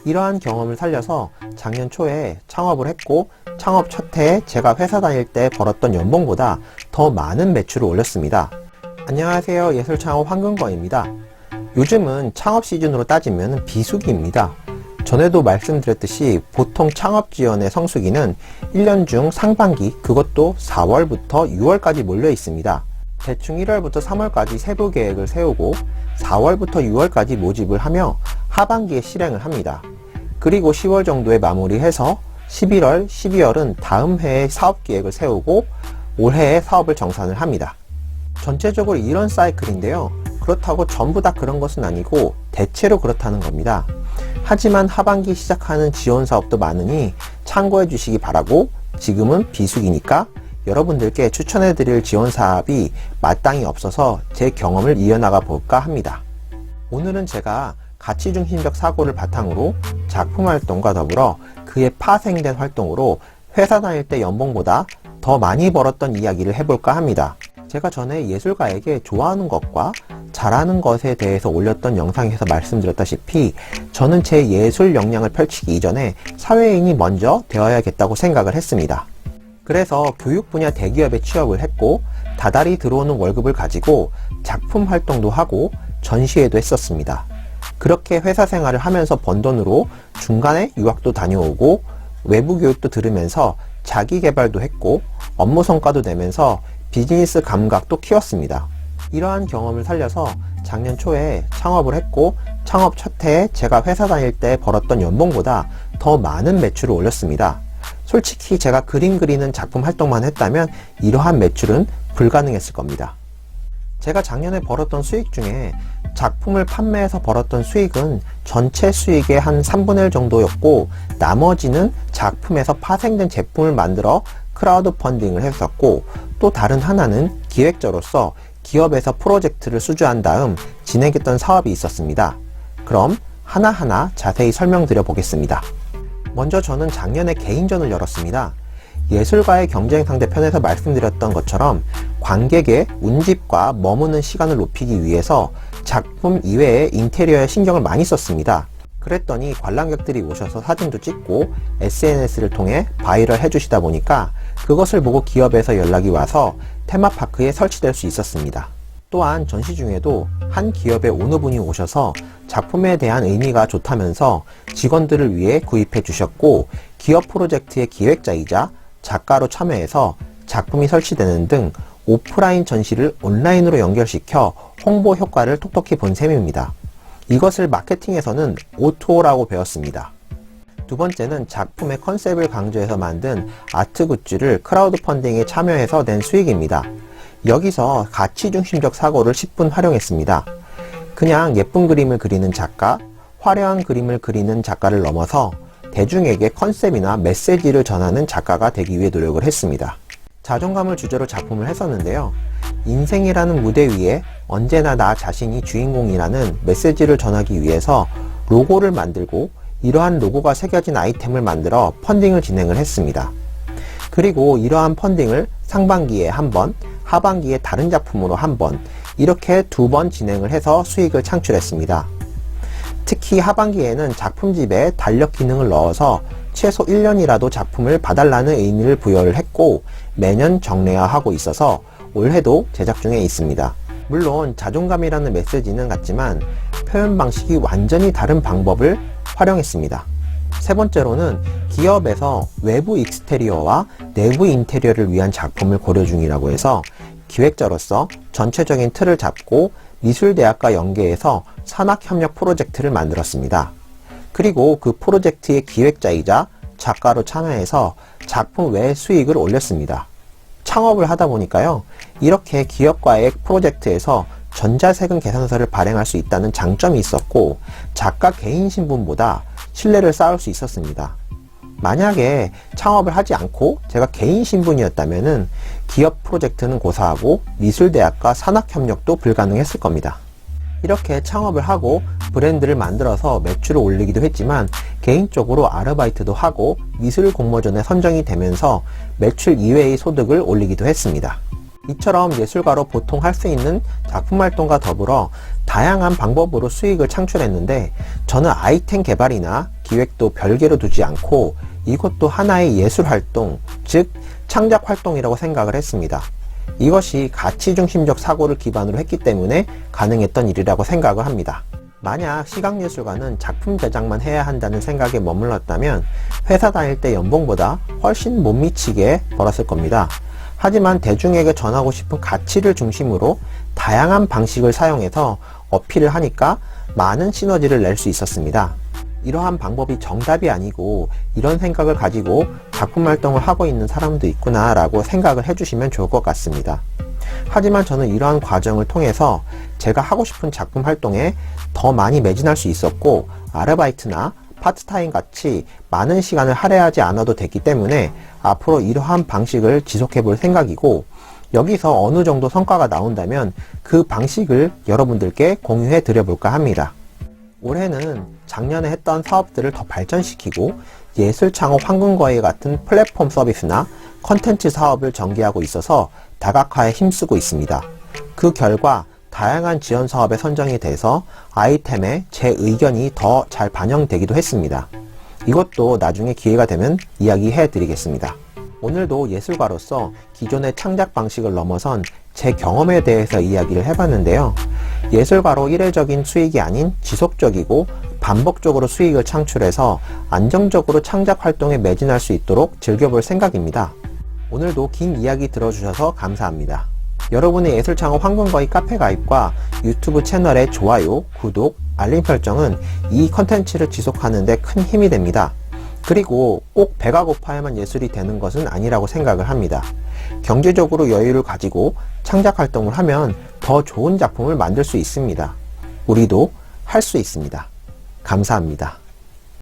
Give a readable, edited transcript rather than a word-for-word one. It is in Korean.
이러한 경험을 살려서 작년 초에 창업을 했고, 창업 첫 해에 제가 회사 다닐 때 벌었던 연봉보다 더 많은 매출을 올렸습니다. 안녕하세요, 예술창업 황근거입니다. 요즘은 창업 시즌으로 따지면 비수기입니다. 전에도 말씀드렸듯이 보통 창업 지원의 성수기는 1년 중 상반기, 그것도 4월부터 6월까지 몰려 있습니다. 대충 1월부터 3월까지 세부 계획을 세우고 4월부터 6월까지 모집을 하며 하반기에 실행을 합니다. 그리고 10월 정도에 마무리해서 11월, 12월은 다음 해의 사업 계획을 세우고 올해의 사업을 정산을 합니다. 전체적으로 이런 사이클인데요. 그렇다고 전부 다 그런 것은 아니고 대체로 그렇다는 겁니다. 하지만 하반기 시작하는 지원 사업도 많으니 참고해 주시기 바라고, 지금은 비수기니까 여러분들께 추천해 드릴 지원 사업이 마땅히 없어서 제 경험을 이어나가 볼까 합니다. 오늘은 제가 가치중심적 사고를 바탕으로 작품 활동과 더불어 그에 파생된 활동으로 회사 다닐 때 연봉보다 더 많이 벌었던 이야기를 해볼까 합니다. 제가 전에 예술가에게 좋아하는 것과 잘하는 것에 대해서 올렸던 영상에서 말씀드렸다시피 저는 제 예술 역량을 펼치기 이전에 사회인이 먼저 되어야겠다고 생각을 했습니다. 그래서 교육 분야 대기업에 취업을 했고 다달이 들어오는 월급을 가지고 작품 활동도 하고 전시회도 했었습니다. 그렇게 회사 생활을 하면서 번 돈으로 중간에 유학도 다녀오고 외부 교육도 들으면서 자기 개발도 했고 업무 성과도 내면서 비즈니스 감각도 키웠습니다. 이러한 경험을 살려서 작년 초에 창업을 했고, 창업 첫 해에 제가 회사 다닐 때 벌었던 연봉보다 더 많은 매출을 올렸습니다. 솔직히 제가 그림 그리는 작품 활동만 했다면 이러한 매출은 불가능했을 겁니다. 제가 작년에 벌었던 수익 중에 작품을 판매해서 벌었던 수익은 전체 수익의 한 3분의 1 정도였고, 나머지는 작품에서 파생된 제품을 만들어 크라우드 펀딩을 했었고, 또 다른 하나는 기획자로서 기업에서 프로젝트를 수주한 다음 진행했던 사업이 있었습니다. 그럼 하나하나 자세히 설명드려 보겠습니다. 먼저 저는 작년에 개인전을 열었습니다. 예술가의 경쟁 상대편에서 말씀드렸던 것처럼 관객의 운집과 머무는 시간을 높이기 위해서 작품 이외의 인테리어에 신경을 많이 썼습니다. 그랬더니 관람객들이 오셔서 사진도 찍고 SNS를 통해 바이럴 해주시다 보니까 그것을 보고 기업에서 연락이 와서 테마파크에 설치될 수 있었습니다. 또한 전시 중에도 한 기업의 오너분이 오셔서 작품에 대한 의미가 좋다면서 직원들을 위해 구입해 주셨고, 기업 프로젝트의 기획자이자 작가로 참여해서 작품이 설치되는 등 오프라인 전시를 온라인으로 연결시켜 홍보 효과를 톡톡히 본 셈입니다. 이것을 마케팅에서는 O2O라고 배웠습니다. 두 번째는 작품의 컨셉을 강조해서 만든 아트 굿즈를 크라우드 펀딩에 참여해서 낸 수익입니다. 여기서 가치중심적 사고를 10분 활용했습니다. 그냥 예쁜 그림을 그리는 작가, 화려한 그림을 그리는 작가를 넘어서 대중에게 컨셉이나 메시지를 전하는 작가가 되기 위해 노력을 했습니다. 자존감을 주제로 작품을 했었는데요. 인생이라는 무대 위에 언제나 나 자신이 주인공이라는 메시지를 전하기 위해서 로고를 만들고 이러한 로고가 새겨진 아이템을 만들어 펀딩을 진행을 했습니다. 그리고 이러한 펀딩을 상반기에 한 번, 하반기에 다른 작품으로 한 번, 이렇게 2번 진행을 해서 수익을 창출했습니다. 특히 하반기에는 작품집에 달력 기능을 넣어서 최소 1년이라도 작품을 봐달라는 의미를 부여를 했고, 매년 정례화하고 있어서 올해도 제작 중에 있습니다. 물론 자존감이라는 메시지는 같지만 표현 방식이 완전히 다른 방법을 활용했습니다. 세 번째로는 기업에서 외부 익스테리어와 내부 인테리어를 위한 작품을 고려 중이라고 해서 기획자로서 전체적인 틀을 잡고 미술대학과 연계해서 산학협력 프로젝트를 만들었습니다. 그리고 그 프로젝트의 기획자이자 작가로 참여해서 작품 외 수익을 올렸습니다. 창업을 하다 보니까요, 이렇게 기업과의 프로젝트에서 전자세금 계산서를 발행할 수 있다는 장점이 있었고, 작가 개인 신분보다 신뢰를 쌓을 수 있었습니다. 만약에 창업을 하지 않고 제가 개인 신분이었다면은 기업 프로젝트는 고사하고 미술대학과 산학협력도 불가능했을 겁니다. 이렇게 창업을 하고 브랜드를 만들어서 매출을 올리기도 했지만, 개인적으로 아르바이트도 하고 미술 공모전에 선정이 되면서 매출 이외의 소득을 올리기도 했습니다. 이처럼 예술가로 보통 할 수 있는 작품 활동과 더불어 다양한 방법으로 수익을 창출했는데, 저는 아이템 개발이나 기획도 별개로 두지 않고 이것도 하나의 예술활동, 즉 창작활동이라고 생각을 했습니다. 이것이 가치중심적 사고를 기반으로 했기 때문에 가능했던 일이라고 생각을 합니다. 만약 시각예술가는 작품 제작만 해야 한다는 생각에 머물렀다면 회사 다닐 때 연봉보다 훨씬 못 미치게 벌었을 겁니다. 하지만 대중에게 전하고 싶은 가치를 중심으로 다양한 방식을 사용해서 어필을 하니까 많은 시너지를 낼 수 있었습니다. 이러한 방법이 정답이 아니고 이런 생각을 가지고 작품 활동을 하고 있는 사람도 있구나 라고 생각을 해주시면 좋을 것 같습니다. 하지만 저는 이러한 과정을 통해서 제가 하고 싶은 작품 활동에 더 많이 매진할 수 있었고 아르바이트나 파트타임 같이 많은 시간을 할애하지 않아도 됐기 때문에 앞으로 이러한 방식을 지속해 볼 생각이고, 여기서 어느 정도 성과가 나온다면 그 방식을 여러분들께 공유해 드려 볼까 합니다. 올해는 작년에 했던 사업들을 더 발전시키고 예술창업 황금거래 같은 플랫폼 서비스나 컨텐츠 사업을 전개하고 있어서 다각화에 힘쓰고 있습니다. 그 결과 다양한 지원 사업에 선정이 돼서 아이템에 제 의견이 더 잘 반영되기도 했습니다. 이것도 나중에 기회가 되면 이야기해 드리겠습니다. 오늘도 예술가로서 기존의 창작 방식을 넘어선 제 경험에 대해서 이야기를 해봤는데요. 예술가로 일회적인 수익이 아닌 지속적이고 반복적으로 수익을 창출해서 안정적으로 창작 활동에 매진할 수 있도록 즐겨볼 생각입니다. 오늘도 긴 이야기 들어주셔서 감사합니다. 여러분의 예술창업 황금거래 카페 가입과 유튜브 채널의 좋아요, 구독, 알림 설정은 이 컨텐츠를 지속하는 데 큰 힘이 됩니다. 그리고 꼭 배가 고파야만 예술이 되는 것은 아니라고 생각을 합니다. 경제적으로 여유를 가지고 창작 활동을 하면 더 좋은 작품을 만들 수 있습니다. 우리도 할 수 있습니다. 감사합니다.